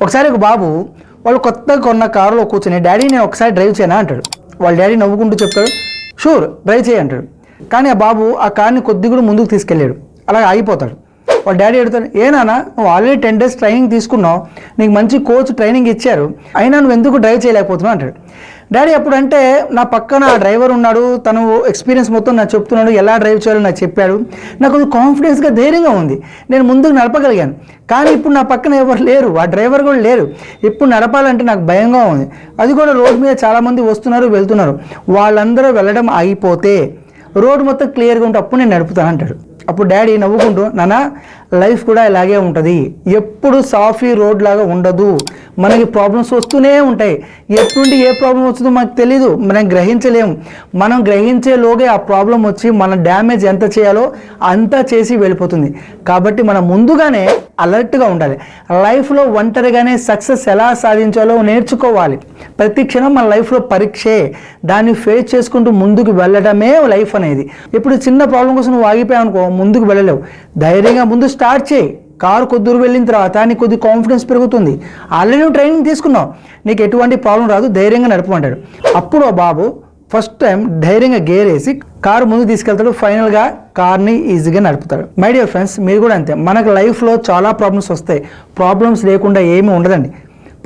ఒకసారి ఒక బాబు వాళ్ళు కొత్తగా కొన్న కారులో కూర్చొని డాడీ నేను ఒకసారి డ్రైవ్ చేయనా అంటాడు. వాళ్ళ డాడీ నవ్వుకుంటూ చెప్తాడు షూర్ డ్రైవ్ చేయి అంటాడు. కానీ ఆ బాబు ఆ కార్ని కొద్ది కూడా ముందుకు తీసుకెళ్ళాడు, అలా ఆగిపోతాడు. వాళ్ళ డాడీ అడుగుతాడు ఏ నాన్న నువ్వు ఆల్రెడీ 10 days ట్రైనింగ్ తీసుకున్నావు, నీకు మంచి కోచ్ ట్రైనింగ్ ఇచ్చారు, అయినా నువ్వు ఎందుకు డ్రైవ్ చేయలేకపోతున్నావు అంటాడు. డాడీ అప్పుడు అంటే నా పక్కన ఆ డ్రైవర్ ఉన్నాడు, తను ఎక్స్పీరియన్స్ మొత్తం నాకు చెప్తున్నాడు, ఎలా డ్రైవ్ చేయాలో నాకు చెప్పాడు, నాకు కాన్ఫిడెన్స్గా ధైర్యంగా ఉంది, నేను ముందుకు నడపగలిగాను. కానీ ఇప్పుడు నా పక్కన ఎవరు లేరు, ఆ డ్రైవర్ కూడా లేరు, ఇప్పుడు నడపాలంటే నాకు భయంగా ఉంది. అది కూడా రోడ్ మీద చాలామంది వస్తున్నారు వెళ్తున్నారు, వాళ్ళందరూ వెళ్ళడం ఆగిపోతే రోడ్ మొత్తం క్లియర్గా ఉంటే అప్పుడు నేను నడుపుతాను అంటాడు. అప్పుడు డాడీ నవ్వుకుంటూ నాన్న లైఫ్ కూడా ఇలాగే ఉంటుంది, ఎప్పుడు సాఫీ రోడ్ లాగా ఉండదు, మనకి ప్రాబ్లమ్స్ వస్తూనే ఉంటాయి, ఎప్పుడు ఏ ప్రాబ్లం వస్తుందో మనకు తెలీదు, మనం గ్రహించలేము, మనం గ్రహించేలోగే ఆ ప్రాబ్లం వచ్చి మన డ్యామేజ్ ఎంత చేయాలో అంతా చేసి వెళ్ళిపోతుంది. కాబట్టి మనం ముందుగానే అలర్ట్గా ఉండాలి. లైఫ్లో ఒంటరిగానే సక్సెస్ ఎలా సాధించాలో నేర్చుకోవాలి. ప్రతి క్షణం మన లైఫ్లో పరీక్షే, దాన్ని ఫేస్ చేసుకుంటూ ముందుకు వెళ్ళడమే లైఫ్ అనేది. ఇప్పుడు చిన్న ప్రాబ్లం కోసం నువ్వు ఆగిపోయావు అనుకో, ముందుకు వెళ్ళలేవు. ధైర్యంగా ముందు స్టార్ట్ చేయి. కారు కొద్ది దూరం వెళ్ళిన తర్వాత నీకు కొద్ది కాన్ఫిడెన్స్ పెరుగుతుంది. ఆల్రెడీ నువ్వు ట్రైనింగ్ తీసుకున్నావు, నీకు ఎటువంటి ప్రాబ్లం రాదు, ధైర్యంగా నడపమంటాడు. అప్పుడు ఆ బాబు ఫస్ట్ టైం ధైర్యంగా గేర్ వేసి కారు ముందుకు తీసుకెళ్తాడు, ఫైనల్గా కార్ని ఈజీగా నడుపుతాడు. మై డియర్ ఫ్రెండ్స్, మీరు కూడా అంతే. మనకు లైఫ్లో చాలా ప్రాబ్లమ్స్ వస్తాయి, ప్రాబ్లమ్స్ లేకుండా ఏమీ ఉండదండి.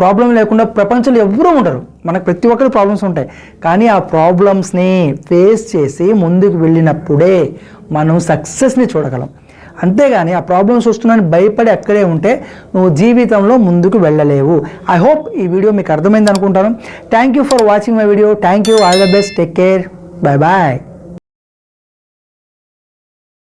ప్రాబ్లం లేకుండా ప్రపంచంలో ఎవరూ ఉండరు, మనకు ప్రతి ఒక్కరి ప్రాబ్లమ్స్ ఉంటాయి. కానీ ఆ ప్రాబ్లమ్స్ని ఫేస్ చేసి ముందుకు వెళ్ళినప్పుడే మనం సక్సెస్ని చూడగలం. అంతేగాని ఆ ప్రాబ్లమ్స్ వస్తున్నాయని భయపడి అక్కడే ఉంటే నువ్వు జీవితంలో ముందుకు వెళ్ళలేవు. ఐ హోప్ ఈ వీడియో మీకు అర్థమైంది అనుకుంటాను. Thank you for watching my video. Thank you. All the best. Take care. Bye bye.